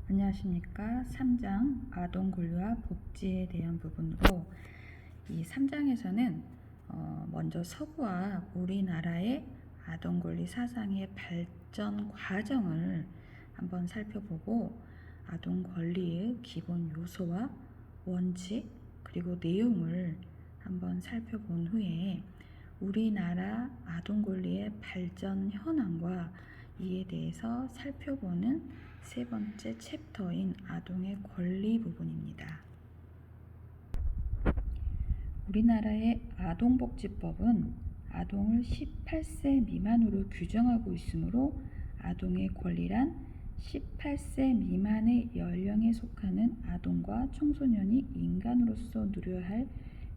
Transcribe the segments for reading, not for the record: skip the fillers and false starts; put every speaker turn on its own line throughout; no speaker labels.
안녕하십니까. 3장 아동 권리와 복지에 대한 부분으로 이 3장에서는 먼저 서구와 우리나라의 아동 권리 사상의 발전 과정을 한번 살펴보고 아동 권리의 기본 요소와 원칙 그리고 내용을 한번 살펴본 후에 우리나라 아동 권리의 발전 현황과 이에 대해서 살펴보는 세 번째 챕터인 아동의 권리 부분입니다. 우리나라의 아동복지법은 아동을 18세 미만으로 규정하고 있으므로 아동의 권리란 18세 미만의 연령에 속하는 아동과 청소년이 인간으로서 누려야 할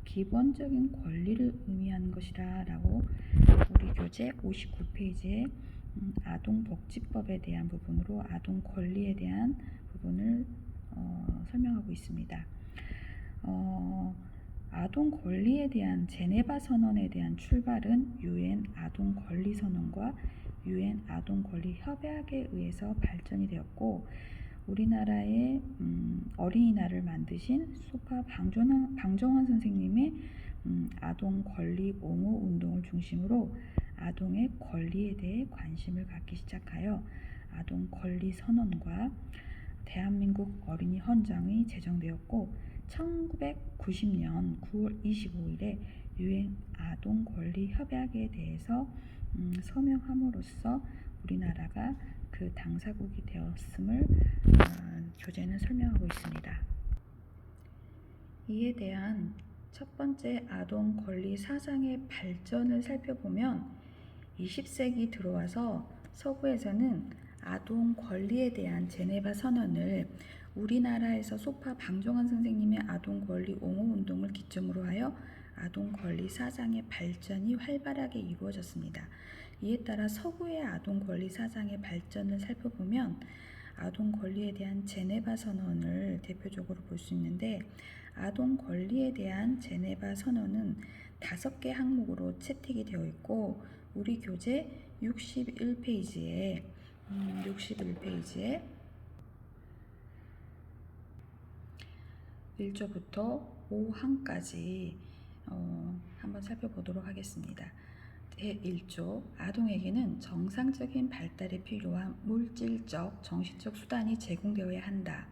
기본적인 권리를 의미하는 것이라 라고 우리 교재 59페이지에 아동복지법에 대한 부분으로 아동 권리에 대한 부분을 설명하고 있습니다. 아동 권리에 대한 제네바 선언에 대한 출발은 유엔 아동 권리 선언과 유엔 아동 권리 협약에 의해서 발전이 되었고 우리나라의 어린이날을 만드신 소파 방정환 선생님의 아동 권리 옹호 운동을 중심으로 아동의 권리에 대해 관심을 갖기 시작하여 아동 권리 선언과 대한민국 어린이 헌장이 제정되었고 1990년 9월 25일에 유엔 아동 권리 협약에 대해서 서명함으로써 우리나라가 그 당사국이 되었음을 교재는 설명하고 있습니다. 이에 대한 첫 번째 아동 권리 사상의 발전을 살펴보면 20세기 들어와서 서구에서는 아동 권리에 대한 제네바 선언을 우리나라에서 소파 방정환 선생님의 아동 권리 옹호 운동을 기점으로 하여 아동 권리 사상의 발전이 활발하게 이루어졌습니다. 이에 따라 서구의 아동 권리 사상의 발전을 살펴보면 아동 권리에 대한 제네바 선언을 대표적으로 볼 수 있는데 아동 권리에 대한 제네바 선언은 5개 항목으로 채택이 되어 있고 우리 교재 61페이지에 1조부터 5항까지 한번 살펴보도록 하겠습니다. 제1조 아동에게는 정상적인 발달에 필요한 물질적, 정신적 수단이 제공되어야 한다.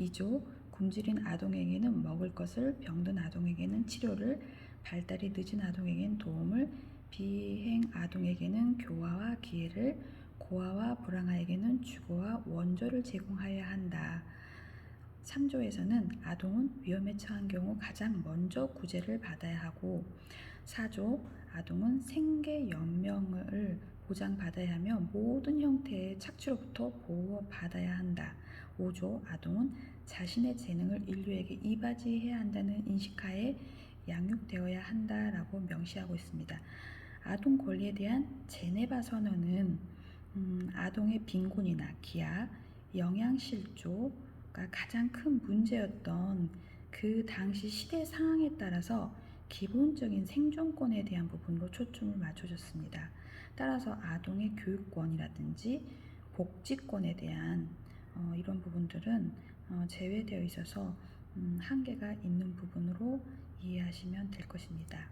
2조 굶주린 아동에게는 먹을 것을, 병든 아동에게는 치료를, 발달이 늦은 아동에게는 도움을, 비행 아동에게는 교화와 기회를, 고아와 불황아에게는 주거와 원조를 제공하여야 한다. 3조에서는 아동은 위험에 처한 경우 가장 먼저 구제를 받아야 하고 4조 아동은 생계 연명을 보장받아야 하며 모든 형태의 착취로부터 보호받아야 한다. 5조 아동은 자신의 재능을 인류에게 이바지해야 한다는 인식하에 양육되어야 한다라고 명시하고 있습니다. 아동 권리에 대한 제네바 선언은 아동의 빈곤이나 기아, 영양실조가 가장 큰 문제였던 그 당시 시대 상황에 따라서 기본적인 생존권에 대한 부분으로 초점을 맞춰줬습니다. 따라서 아동의 교육권이라든지 복지권에 대한 이런 부분들은 제외되어 있어서 한계가 있는 부분으로 이해하시면 될 것입니다.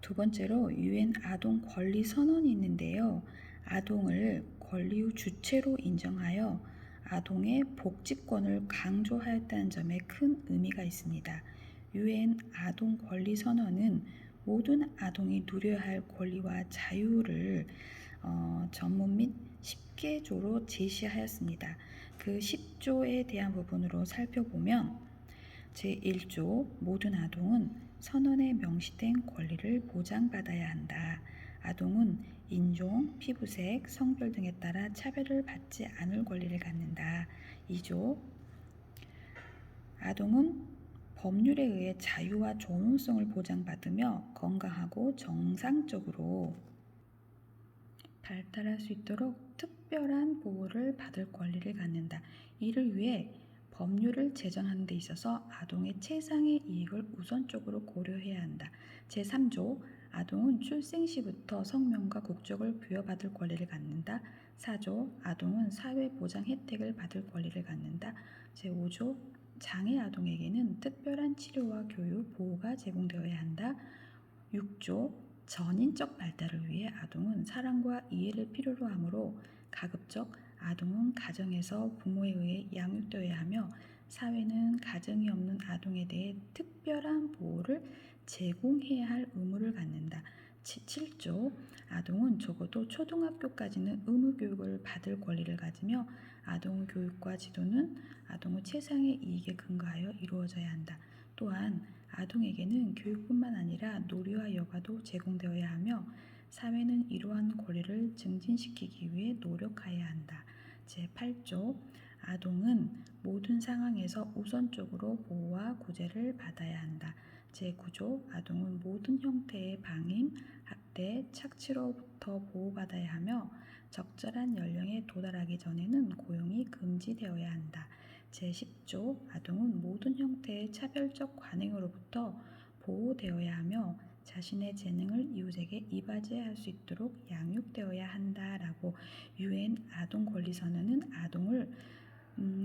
두 번째로 유엔 아동 권리 선언이 있는데요. 아동을 권리의 주체로 인정하여 아동의 복지권을 강조하였다는 점에 큰 의미가 있습니다. 유엔 아동 권리 선언은 모든 아동이 누려야 할 권리와 자유를 전문 및 10개조로 제시하였습니다. 그 10조에 대한 부분으로 살펴보면 제1조 모든 아동은 선언에 명시된 권리를 보장받아야 한다. 아동은 인종, 피부색, 성별 등에 따라 차별을 받지 않을 권리를 갖는다. 2조 아동은 법률에 의해 자유와 존엄성을 보장받으며 건강하고 정상적으로 발달할 수 있도록 특별한 보호를 받을 권리를 갖는다. 이를 위해 법률을 제정하는 데 있어서 아동의 최상의 이익을 우선적으로 고려해야 한다. 제3조 아동은 출생 시부터 성명과 국적을 부여받을 권리를 갖는다. 4조 아동은 사회보장 혜택을 받을 권리를 갖는다. 제5조 장애 아동에게는 특별한 치료와 교육, 보호가 제공되어야 한다. 6조 전인적 발달을 위해 아동은 사랑과 이해를 필요로 하므로 가급적 아동은 가정에서 부모에 의해 양육되어야 하며 사회는 가정이 없는 아동에 대해 특별한 보호를 제공해야 할 의무를 갖는다. 7조 아동은 적어도 초등학교까지는 의무 교육을 받을 권리를 가지며 아동 교육과 지도는 아동의 최상의 이익에 근거하여 이루어져야 한다. 또한 아동에게는 교육뿐만 아니라 놀이와 여가도 제공되어야 하며 사회는 이러한 권리를 증진시키기 위해 노력해야 한다. 제8조 아동은 모든 상황에서 우선적으로 보호와 구제를 받아야 한다. 제9조 아동은 모든 형태의 방임, 학대, 착취로부터 보호받아야 하며 적절한 연령에 도달하기 전에는 고용이 금지되어야 한다. 제10조 아동은 모든 형태의 차별적 관행으로부터 보호되어야 하며 자신의 재능을 이웃에게 이바지할 수 있도록 양육되어야 한다라고 유엔 아동 권리 선언은 아동을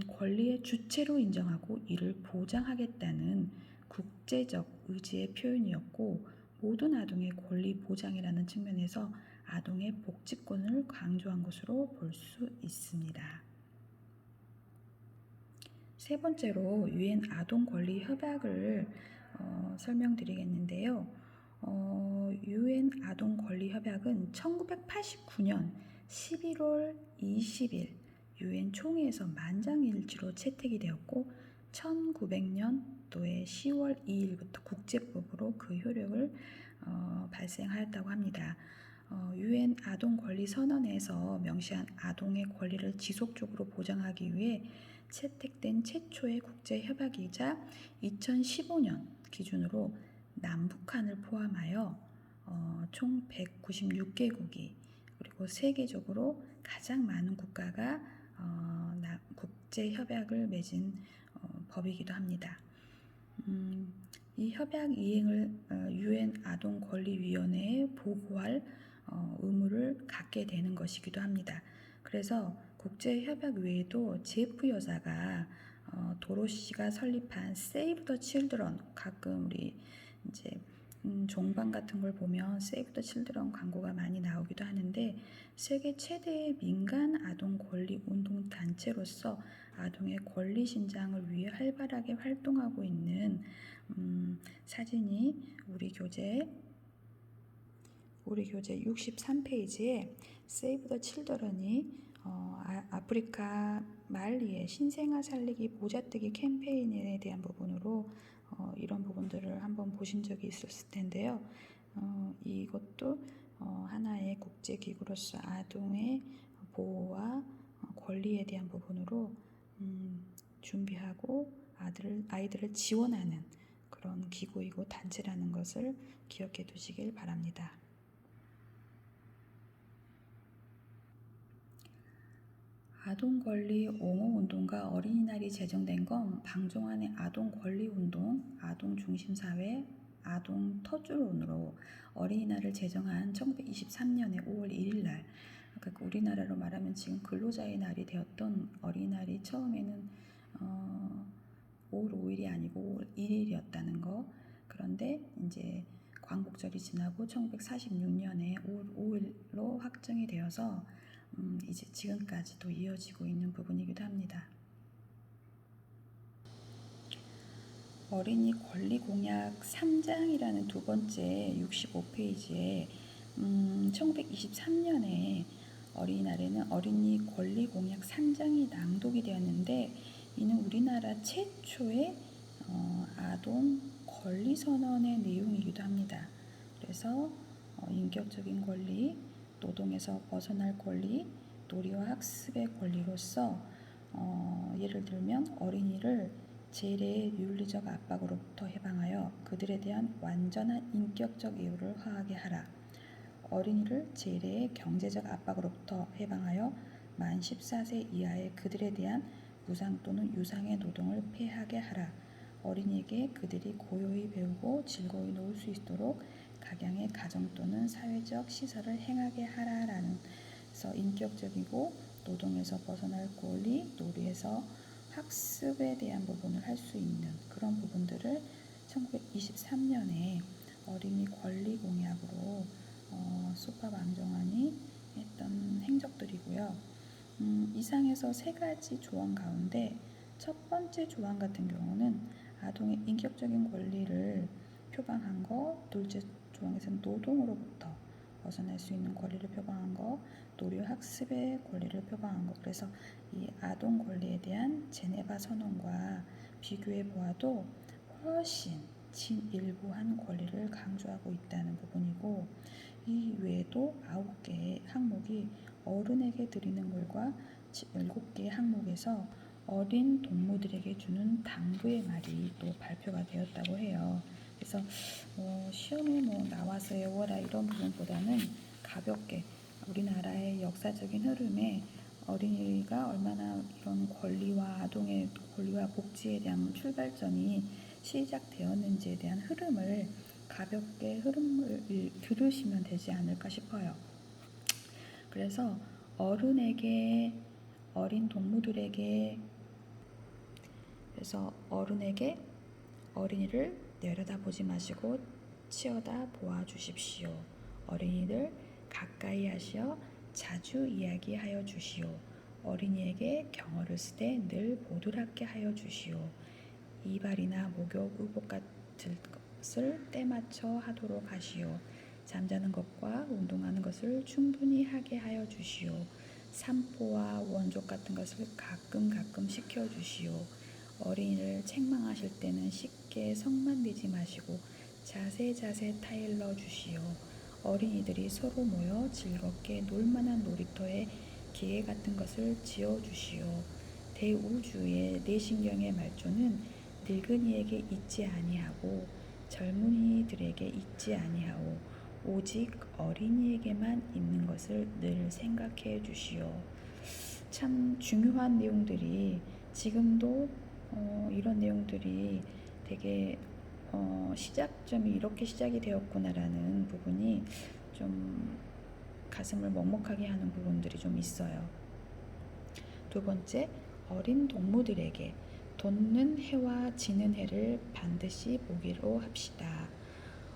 권리의 주체로 인정하고 이를 보장하겠다는 국제적 의지의 표현이었고 모든 아동의 권리 보장이라는 측면에서 아동의 복지권을 강조한 것으로 볼 수 있습니다. 세 번째로 유엔 아동 권리 협약을 설명드리겠는데요. 유엔 아동 권리 협약은 1989년 11월 20일 유엔 총회에서 만장일치로 채택이 되었고 1900년도에 10월 2일부터 국제법으로 그 효력을 발생하였다고 합니다. 유엔 아동 권리 선언에서 명시한 아동의 권리를 지속적으로 보장하기 위해 채택된 최초의 국제 협약이자 2015년 기준으로 남북한을 포함하여 총 196개국이 그리고 세계적으로 가장 많은 국가가 국제 협약을 맺은 법이기도 합니다. 이 협약 이행을 유엔 아동 권리 위원회에 보고할 의무를 갖게 되는 것이기도 합니다. 그래서 국제 협약 외에도 제프 여사가 도로시가 설립한 세이브 더 칠드런 가끔 우리 이제 종방 같은 걸 보면 세이브 더 칠드런 광고가 많이 나오기도 하는데 세계 최대의 민간 아동 권리 운동 단체로서 아동의 권리 신장을 위해 활발하게 활동하고 있는 사진이 우리 교재 63페이지에 세이브 더 칠드런이 아프리카 말리의 신생아 살리기 모자뜨기 캠페인에 대한 부분으로 이런 부분들을 한번 보신 적이 있었을 텐데요. 이것도 하나의 국제기구로서 아동의 보호와 권리에 대한 부분으로 준비하고 아이들을 지원하는 그런 기구이고 단체라는 것을 기억해 두시길 바랍니다. 아동권리 옹호운동과 어린이날이 제정된 건 방종환의 아동권리운동, 아동중심사회, 아동터주론으로 어린이날을 제정한 1923년의 5월 1일날 그러니까 우리나라로 말하면 지금 근로자의 날이 되었던 어린이날이 처음에는 5월 5일이 아니고 5월 1일이었다는 거. 그런데 이제 광복절이 지나고 1946년에 5월 5일로 확정이 되어서 이제 지금까지도 이어지고 있는 부분이기도 합니다. 어린이 권리 공약 3장이라는 두 번째 65페이지에 1923년에 어린이날에는 어린이 권리 공약 3장이 낭독이 되었는데 이는 우리나라 최초의 아동 권리 선언의 내용이기도 합니다. 그래서 인격적인 권리, 노동에서 벗어날 권리, 놀이와 학습의 권리로서 예를 들면 어린이를 재래의 윤리적 압박으로부터 해방하여 그들에 대한 완전한 인격적 이유를 허하게 하라. 어린이를 재래의 경제적 압박으로부터 해방하여 만 14세 이하의 그들에 대한 무상 또는 유상의 노동을 폐하게 하라. 어린이에게 그들이 고요히 배우고 즐거이 놀 수 있도록 각양의 가정 또는 사회적 시설을 행하게 하라라는 그래서 인격적이고 노동에서 벗어날 권리, 놀이에서 학습에 대한 부분을 할 수 있는 그런 부분들을 1923년에 어린이 권리 공약으로 소파 왕정환이 했던 행적들이고요. 이상에서 세 가지 조항 가운데 첫 번째 조항 같은 경우는 아동의 인격적인 권리를 표방한 거, 둘째 조항에서는 노동으로부터 벗어날 수 있는 권리를 표방한 거, 놀이와 학습의 권리를 표방한 거. 그래서 이 아동 권리에 대한 제네바 선언과 비교해 보아도 훨씬 진일보한 권리를 강조하고 있다는 부분이고, 이 외에도 9개의 항목이 어른에게 드리는 것과 7개의 항목에서 어린 동무들에게 주는 당부의 말이 또 발표가 되었다고 해요. 그래서 시험에 나와서 외워라 이런 부분보다는 가볍게 우리나라의 역사적인 흐름에 어린이가 얼마나 이런 권리와 아동의 권리와 복지에 대한 출발점이 시작되었는지에 대한 흐름을 가볍게 흐름을 들으시면 되지 않을까 싶어요. 그래서 어른에게 어린 동무들에게 그래서 어른에게 어린이를 내려다보지 마시고 치어다 보아 주십시오. 어린이들 가까이 하시어 자주 이야기하여 주시오. 어린이에게 경어를 쓰되 늘 보드랍게 하여 주시오. 이발이나 목욕, 의복 같은 것을 때맞춰 하도록 하시오. 잠자는 것과 운동하는 것을 충분히 하게 하여 주시오. 산보와 원족 같은 것을 가끔 시켜 주시오. 어린이를 책망하실 때는 쉽게 성만 내지 마시고 자세 타일러 주시오. 어린이들이 서로 모여 즐겁게 놀만한 놀이터에 기계 같은 것을 지어 주시오. 대우주의 내신경의 말조는 늙은이에게 있지 아니하고 젊은이들에게 있지 아니하오. 오직 어린이에게만 있는 것을 늘 생각해 주시오. 참 중요한 내용들이 지금도 이런 내용들이 되게 시작점이 이렇게 시작이 되었구나라는 부분이 좀 가슴을 먹먹하게 하는 부분들이 좀 있어요. 두 번째, 어린 동무들에게 돋는 해와 지는 해를 반드시 보기로 합시다.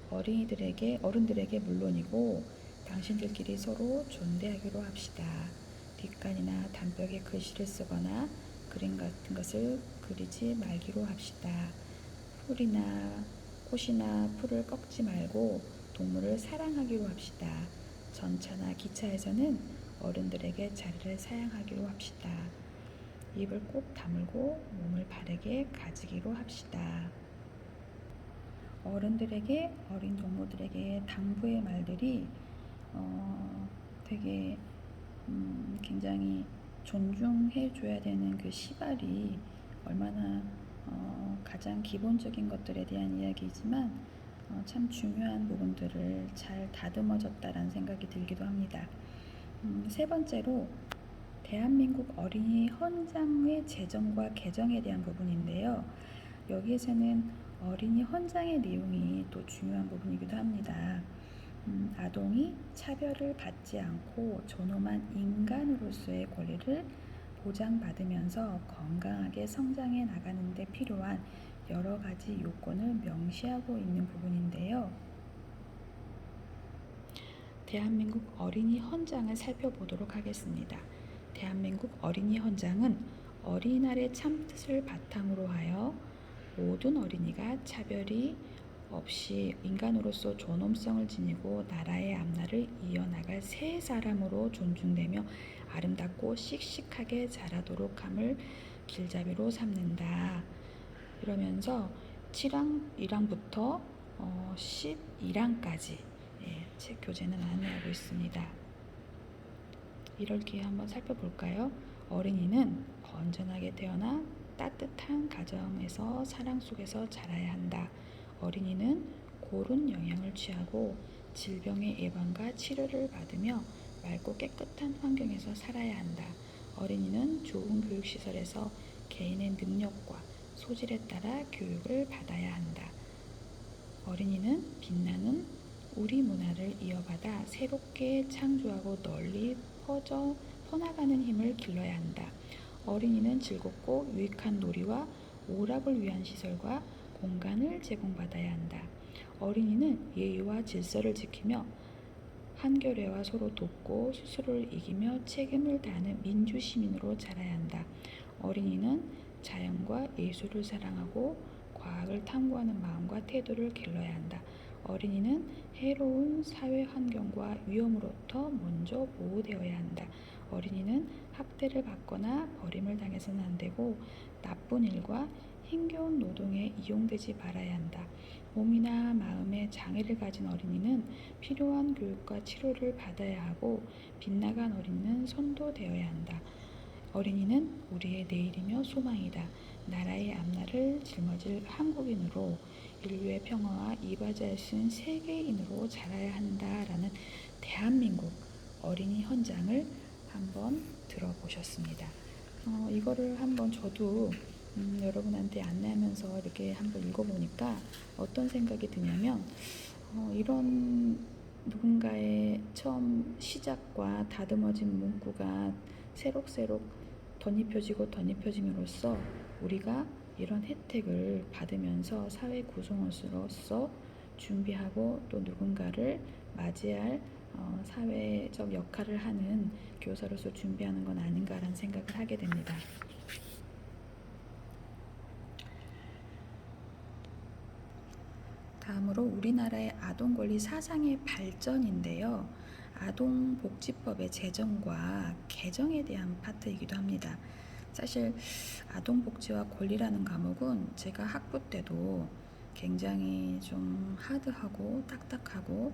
어른들에게 물론이고 당신들끼리 서로 존대하기로 합시다. 뒷간이나 단벽에 글씨를 쓰거나 그림 같은 것을 그리지 말기로 합시다. 꽃이나 풀을 꺾지 말고 동물을 사랑하기로 합시다. 전차나 기차에서는 어른들에게 자리를 사양하기로 합시다. 입을 꼭 다물고 몸을 바르게 가지기로 합시다. 어른들에게 어린 동무들에게 당부의 말들이 되게 굉장히 존중해 줘야 되는 그 시발이 얼마나 가장 기본적인 것들에 대한 이야기이지만 참 중요한 부분들을 잘 다듬어졌다라는 생각이 들기도 합니다. 세 번째로 대한민국 어린이 헌장의 제정과 개정에 대한 부분인데요. 여기에서는 어린이 헌장의 내용이 또 중요한 부분이기도 합니다. 아동이 차별을 받지 않고 존엄한 인간으로서의 권리를 보장받으면서 건강하게 성장해 나가는 데 필요한 여러 가지 요건을 명시하고 있는 부분인데요. 대한민국 어린이 헌장을 살펴보도록 하겠습니다. 대한민국 어린이 헌장은 어린이날의 참뜻을 바탕으로 하여 모든 어린이가 차별이 없이 인간으로서 존엄성을 지니고 나라의 앞날을 이어나갈 새 사람으로 존중되며 아름답고 씩씩하게 자라도록 함을 길잡이로 삼는다. 이러면서 7항 1항부터 12항까지 책 교재는 안내하고 있습니다. 이럴 기회 한번 살펴볼까요? 어린이는 건전하게 태어나 따뜻한 가정에서 사랑 속에서 자라야 한다. 어린이는 고른 영양을 취하고 질병의 예방과 치료를 받으며 맑고 깨끗한 환경에서 살아야 한다. 어린이는 좋은 교육시설에서 개인의 능력과 소질에 따라 교육을 받아야 한다. 어린이는 빛나는 우리 문화를 이어받아 새롭게 창조하고 널리 퍼나가는 힘을 길러야 한다. 어린이는 즐겁고 유익한 놀이와 오락을 위한 시설과 공간을 제공받아야 한다. 어린이는 예의와 질서를 지키며 한겨레와 서로 돕고 스스로를 이기며 책임을 다하는 민주시민으로 자라야 한다. 어린이는 자연과 예술을 사랑하고 과학을 탐구하는 마음과 태도를 길러야 한다. 어린이는 해로운 사회 환경과 위험으로부터 먼저 보호되어야 한다. 어린이는 학대를 받거나 버림을 당해서는 안 되고 나쁜 일과 힘겨운 노동에 이용되지 말아야 한다. 몸이나 마음의 장애를 가진 어린이는 필요한 교육과 치료를 받아야 하고 빗나간 어린이는 선도되어야 한다. 어린이는 우리의 내일이며 소망이다. 나라의 앞날을 짊어질 한국인으로 인류의 평화와 이바지할 수 있는 세계인으로 자라야 한다라는 대한민국 어린이 헌장을 한번 들어보셨습니다. 이거를 한번 저도 여러분한테 안내하면서 이렇게 한번 읽어보니까 어떤 생각이 드냐면 이런 누군가의 처음 시작과 다듬어진 문구가 새록새록 덧입혀짐으로써 우리가 이런 혜택을 받으면서 사회 구성원으로서 준비하고 또 누군가를 맞이할 사회적 역할을 하는 교사로서 준비하는 건 아닌가라는 생각을 하게 됩니다. 다음으로 우리나라의 아동권리 사상의 발전인데요. 아동복지법의 제정과 개정에 대한 파트이기도 합니다. 사실 아동복지와 권리라는 과목은 제가 학부 때도 굉장히 좀 하드하고 딱딱하고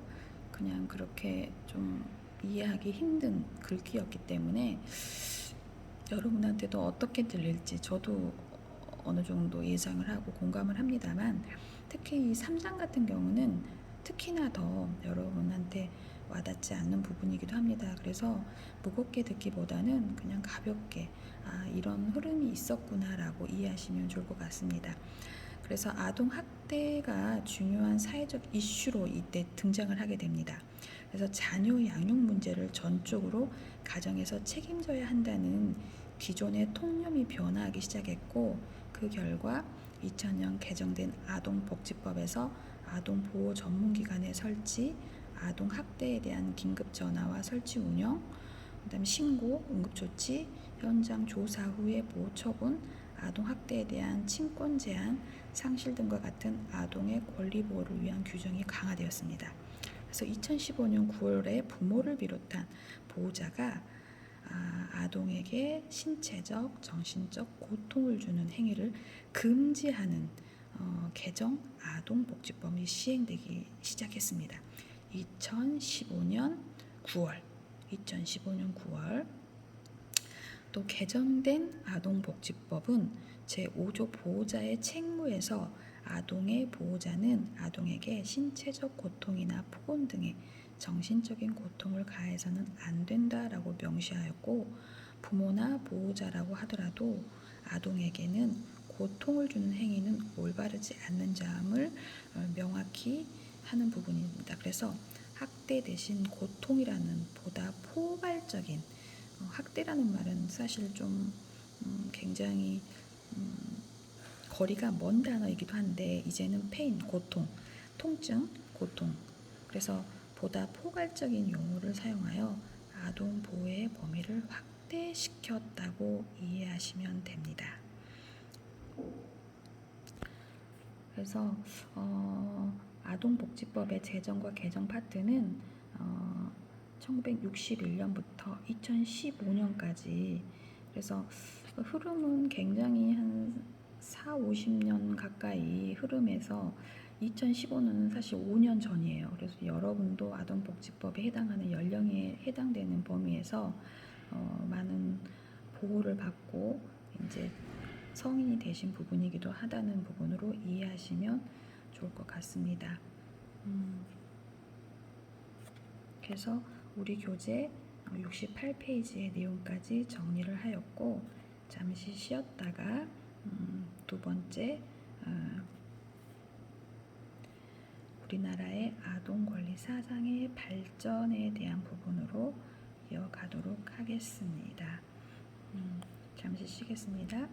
그냥 그렇게 좀 이해하기 힘든 글귀였기 때문에 여러분한테도 어떻게 들릴지 저도 어느 정도 예상을 하고 공감을 합니다만 특히 이 3장 같은 경우는 특히나 더 여러분한테 와닿지 않는 부분이기도 합니다. 그래서 무겁게 듣기보다는 그냥 가볍게 이런 흐름이 있었구나 라고 이해하시면 좋을 것 같습니다. 그래서 아동학대가 중요한 사회적 이슈로 이때 등장을 하게 됩니다. 그래서 자녀 양육 문제를 전적으로 가정에서 책임져야 한다는 기존의 통념이 변화하기 시작했고 그 결과 2000년 개정된 아동복지법에서 아동보호 전문기관의 설치, 아동학대에 대한 긴급전화와 설치 운영, 그다음에 신고, 응급조치, 현장 조사 후에 보호 처분, 아동학대에 대한 친권 제한, 상실 등과 같은 아동의 권리 보호를 위한 규정이 강화되었습니다. 그래서 2015년 9월에 부모를 비롯한 보호자가 아동에게 신체적, 정신적 고통을 주는 행위를 금지하는 개정 아동복지법이 시행되기 시작했습니다. 2015년 9월 또 개정된 아동복지법은 제5조 보호자의 책무에서 아동의 보호자는 아동에게 신체적 고통이나 폭언 등의 정신적인 고통을 가해서는 안 된다라고 명시하였고 부모나 보호자라고 하더라도 아동에게는 고통을 주는 행위는 올바르지 않는 점을 명확히 하는 부분입니다. 그래서 학대 대신 고통이라는 보다 포괄적인 학대라는 말은 사실 좀 굉장히 거리가 먼 단어이기도 한데 이제는 페인, 고통, 통증, 고통 그래서 보다 포괄적인 용어를 사용하여 아동 보호의 범위를 확대시켰다고 이해하시면 됩니다. 그래서 아동복지법의 제정과 개정 파트는 1961년부터 2015년까지 그래서 흐름은 굉장히 한 40-50년 가까이 흐름에서 2015년은 사실 5년 전이에요. 그래서 여러분도 아동복지법에 해당하는 연령에 해당되는 범위에서 많은 보호를 받고 이제 성인이 되신 부분이기도 하다는 부분으로 이해하시면 좋을 것 같습니다. 그래서 우리 교재 68페이지의 내용까지 정리를 하였고 잠시 쉬었다가 두 번째 우리나라의 아동 권리 사상의 발전에 대한 부분으로 이어가도록 하겠습니다. 잠시 쉬겠습니다.